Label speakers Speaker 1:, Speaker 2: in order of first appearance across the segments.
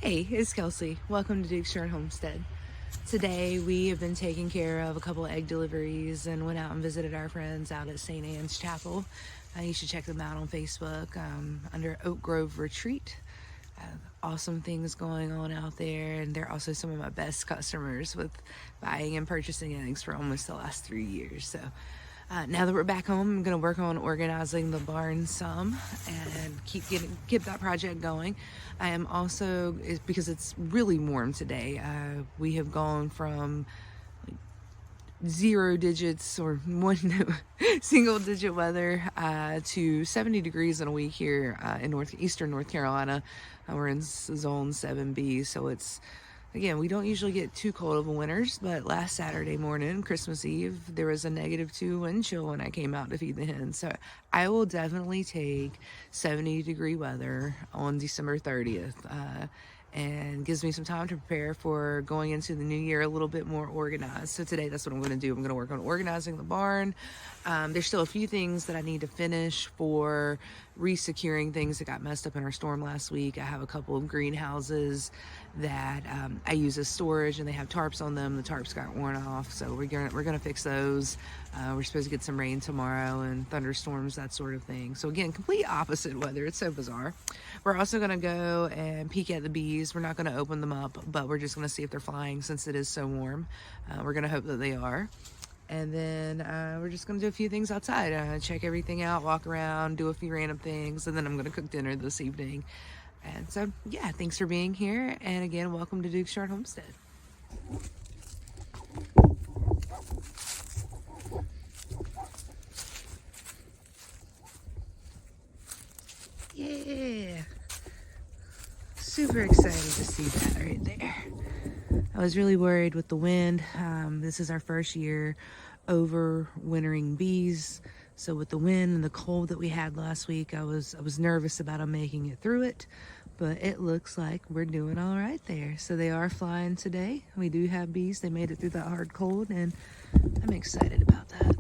Speaker 1: Hey, it's Kelsey. Welcome to Duke's Yard Homestead. Today we have been taking care of a couple of egg deliveries and went out and visited our friends out at St. Anne's Chapel. You should check them out on Facebook under Oak Grove Retreat. Awesome things going on out there, and they're also some of my best customers with buying and purchasing eggs for almost the last 3 years. So now that we're back home, I'm going to work on organizing the barn some and keep that project going. I am also, because it's really warm today, we have gone from zero digits or one single digit weather to 70 degrees in a week here in eastern North Carolina. We're in zone 7B, so it's, again, we don't usually get too cold of a winters, but last Saturday morning, Christmas Eve, there was a -2 wind chill when I came out to feed the hens. So I will definitely take 70-degree weather on December 30th. And gives me some time to prepare for going into the new year a little bit more organized. So today, that's what I'm going to do. I'm going to work on organizing the barn. There's still a few things that I need to finish for resecuring things that got messed up in our storm last week. I have a couple of greenhouses that I use as storage, and they have tarps on them. The tarps got worn off, so we're gonna fix those. We're supposed to get some rain tomorrow and thunderstorms, that sort of thing. So again, complete opposite weather. It's so bizarre. We're also gonna go and peek at the bees. We're not gonna open them up, but we're just gonna see if they're flying since it is so warm. We're gonna hope that they are. And then we're just gonna do a few things outside, check everything out, walk around, do a few random things, and then I'm gonna cook dinner this evening. And so, yeah, thanks for being here. And again, welcome to Duke's Yard Homestead. Yeah. Super excited to see that right there. I was really worried with the wind. This is our first year overwintering bees. So with the wind and the cold that we had last week, I was nervous about them making it through it, but it looks like we're doing all right there. So they are flying today. We do have bees. They made it through that hard cold, and I'm excited about that.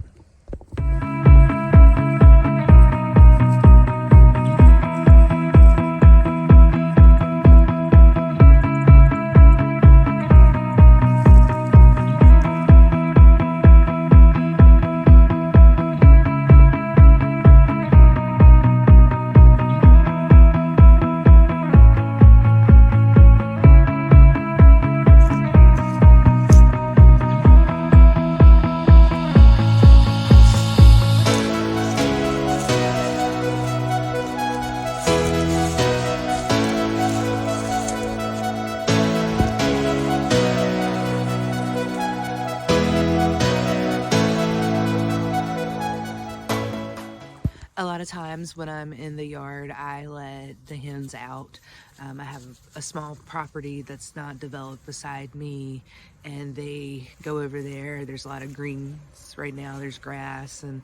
Speaker 1: A lot of times when I'm in the yard, I let the hens out. I have a small property that's not developed beside me, and they go over there. There's a lot of greens right now. There's grass and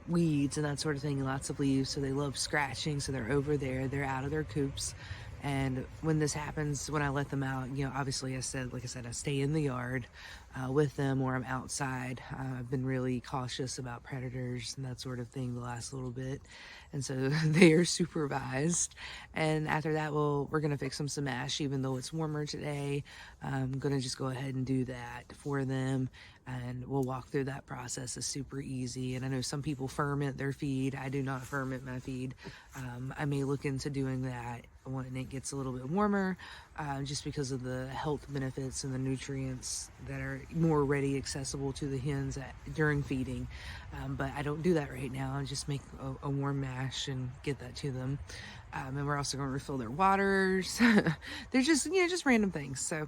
Speaker 1: weeds and that sort of thing, and lots of leaves, so they love scratching. So they're over there. They're out of their coops. And when this happens, when I let them out, obviously like I said, I stay in the yard with them, or I'm outside. I've been really cautious about predators and that sort of thing the last little bit. And so they are supervised. And after that, we're going to fix them some mash, even though it's warmer today. I'm going to just go ahead and do that for them. And we'll walk through that process. It's super easy. And I know some people ferment their feed. I do not ferment my feed. I may look into doing that when it gets a little bit warmer, just because of the health benefits and the nutrients that are more ready accessible to the hens during feeding. But I don't do that right now. I just make a warm mash and get that to them. And we're also going to refill their waters. They're just random things. So.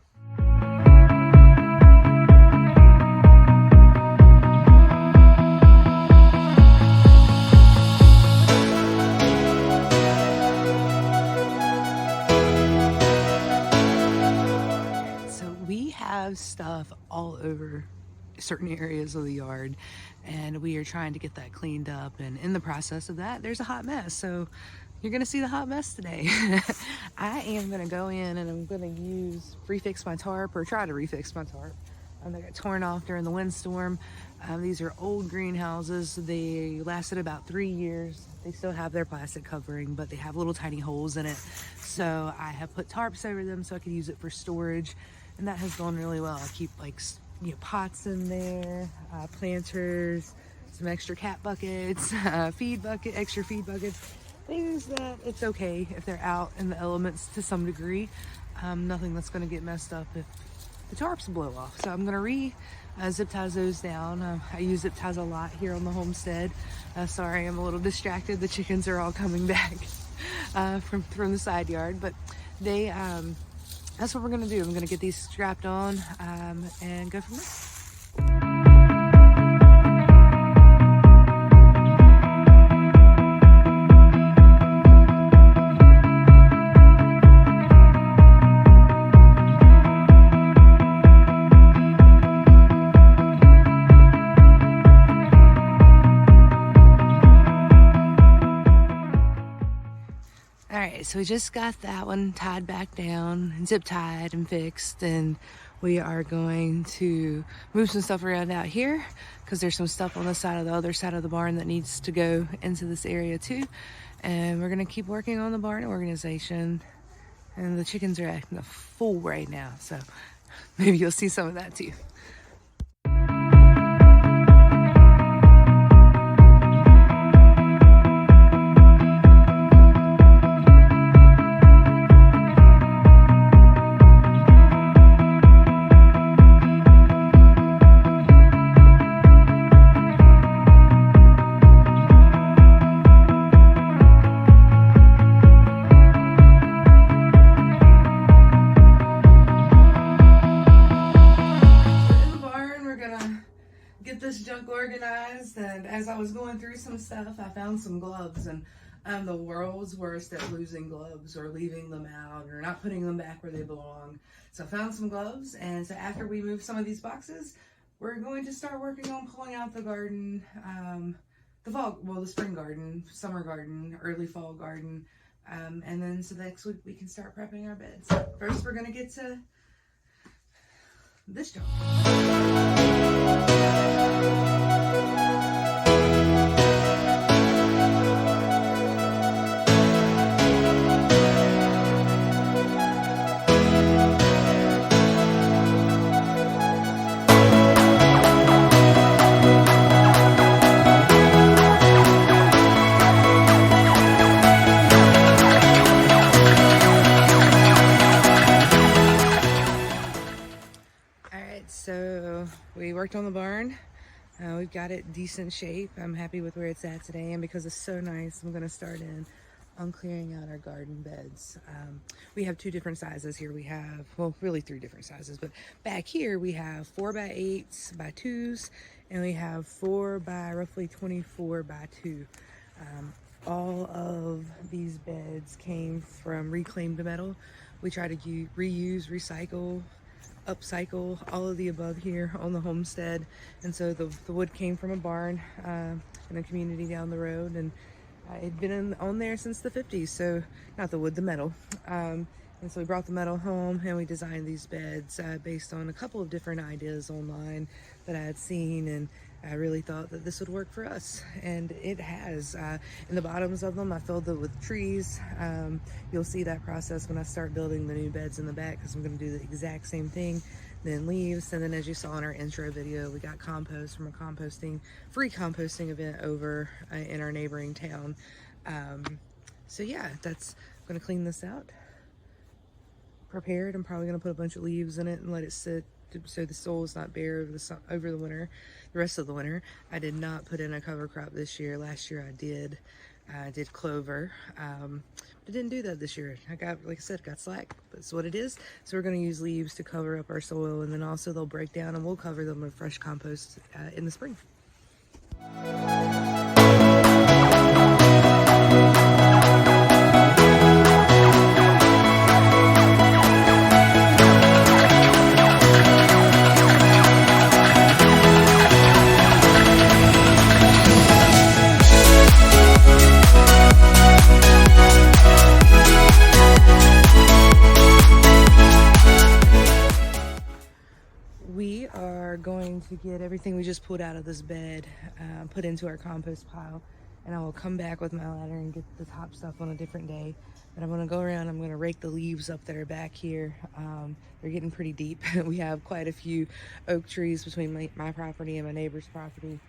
Speaker 1: Have stuff all over certain areas of the yard, and we are trying to get that cleaned up, and in the process of that, there's a hot mess. So you're gonna see the hot mess today. I am gonna go in and I'm gonna refix my tarp, or try to refix my tarp. They got torn off during the windstorm. These are old greenhouses. They lasted about 3 years. They still have their plastic covering, but they have little tiny holes in it. So I have put tarps over them so I could use it for storage, and that has gone really well. I keep like pots in there, planters, some extra cat buckets, extra feed buckets, things that it's okay if they're out in the elements to some degree. Nothing that's going to get messed up if the tarps blow off. So I'm going to zip ties those down. I use zip ties a lot here on the homestead. Sorry, I'm a little distracted. The chickens are all coming back from the side yard, but they that's what we're going to do. I'm going to get these strapped on and go from there. So we just got that one tied back down and zip tied and fixed, and we are going to move some stuff around out here because there's some stuff on the other side of the barn that needs to go into this area too. And we're gonna keep working on the barn organization, and the chickens are acting a fool right now, so maybe you'll see some of that too. Organized, and as I was going through some stuff, I found some gloves, and I'm the world's worst at losing gloves or leaving them out or not putting them back where they belong. So I found some gloves, and so after we move some of these boxes, we're going to start working on pulling out the garden, the spring garden, summer garden, early fall garden, and then so next week we can start prepping our beds. First, we're going to get to this job. So we worked on the barn. We've got it decent shape. I'm happy with where it's at today, and because it's so nice, I'm going to start in on clearing out our garden beds. We have 2 different sizes here. We have, well, really 3 different sizes, but back here we have 4x8s by 2s, and we have 4 by roughly 24 by 2. All of these beds came from reclaimed metal. We try to reuse, recycle, upcycle, all of the above here on the homestead. And so the wood came from a barn in a community down the road, and it'd been on there since the 50s. So not the wood, the metal. And so we brought the metal home, and we designed these beds based on a couple of different ideas online that I had seen, and I really thought that this would work for us, and it has. In the bottoms of them, I filled them with trees. You'll see that process when I start building the new beds in the back, because I'm going to do the exact same thing. Then leaves, and then as you saw in our intro video, we got compost from a free composting event over in our neighboring town. So yeah, I'm going to clean this out. Prepared. I'm probably going to put a bunch of leaves in it and let it sit so the soil is not bare over the rest of the winter. I did not put in a cover crop this year. Last year I did. I did clover. But didn't do that this year. Like I said, got slack. That's what it is. So we're going to use leaves to cover up our soil, and then also they'll break down, and we'll cover them with fresh compost in the spring. to get everything we just pulled out of this bed put into our compost pile, and I will come back with my ladder and get the top stuff on a different day. But I'm gonna go around, I'm gonna rake the leaves up that are back here. They're getting pretty deep. We have quite a few oak trees between my property and my neighbor's property.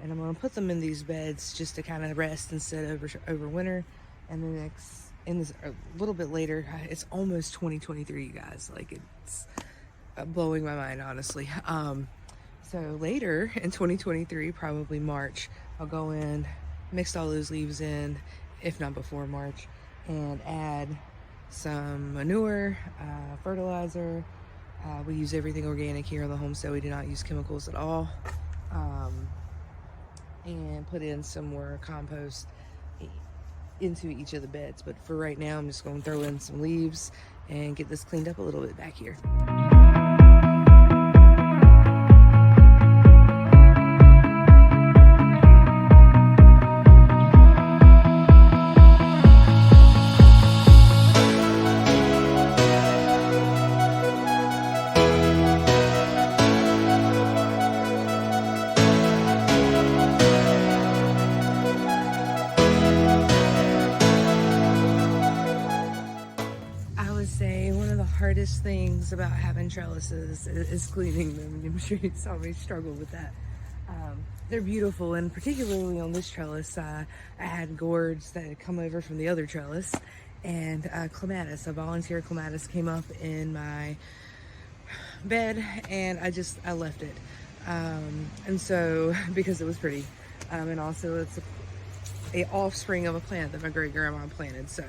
Speaker 1: And I'm gonna put them in these beds just to kind of rest instead over winter. And then a little bit later, it's almost 2023, you guys. Like, it's blowing my mind, honestly. So later in 2023, probably March, I'll go in, mix all those leaves in, if not before March, and add some manure, fertilizer. We use everything organic here on the homestead. We do not use chemicals at all. And put in some more compost into each of the beds. But for right now, I'm just going to throw in some leaves and get this cleaned up a little bit back here. Say one of the hardest things about having trellises is cleaning them. I'm sure you saw me struggle with that. They're beautiful, and particularly on this trellis, I had gourds that had come over from the other trellis, and clematis, a volunteer clematis, came up in my bed, and I left it. And so, because it was pretty, and also it's a offspring of a plant that my great grandma planted. So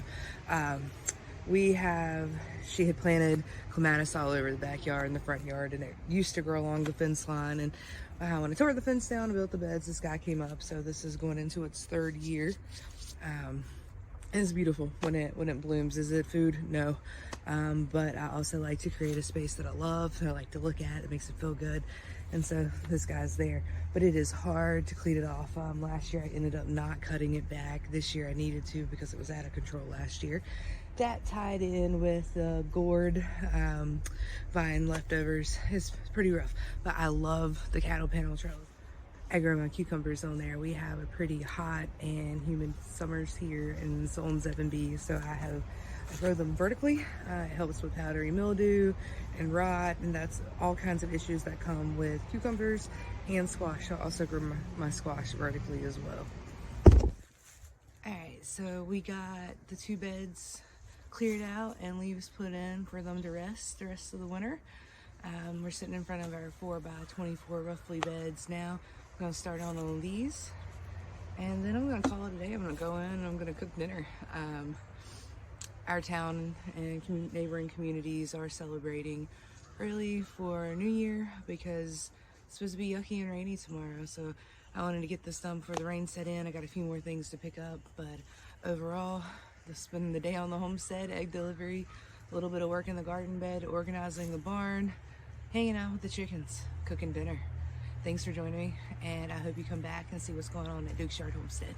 Speaker 1: she had planted clematis all over the backyard and the front yard, and it used to grow along the fence line. And when I tore the fence down and built the beds, this guy came up. So this is going into its third year. And it's beautiful when it blooms. Is it food? No. But I also like to create a space that I love, that I like to look at. It makes it feel good. And so this guy's there, but it is hard to clean it off. Last year I ended up not cutting it back. This year I needed to because it was out of control last year. That tied in with the gourd vine leftovers. It's pretty rough, but I love the cattle panel trellis. I grow my cucumbers on there. We have a pretty hot and humid summers here in Zone 7B, so I grow them vertically. It helps with powdery mildew and rot, and that's all kinds of issues that come with cucumbers and squash. I also grow my squash vertically as well. All right, so we got the 2 beds cleared out and leaves put in for them to rest the rest of the winter. We're sitting in front of our 4x24 roughly beds now. I'm gonna start on these, and then I'm gonna call it a day. I'm gonna go in and I'm gonna cook dinner. Our town and neighboring communities are celebrating early for New Year because it's supposed to be yucky and rainy tomorrow. So I wanted to get this done before the rain set in. I got a few more things to pick up, but overall, just spending the day on the homestead, egg delivery, a little bit of work in the garden bed, organizing the barn, hanging out with the chickens, cooking dinner. Thanks for joining me, and I hope you come back and see what's going on at Duke's Yard Homestead.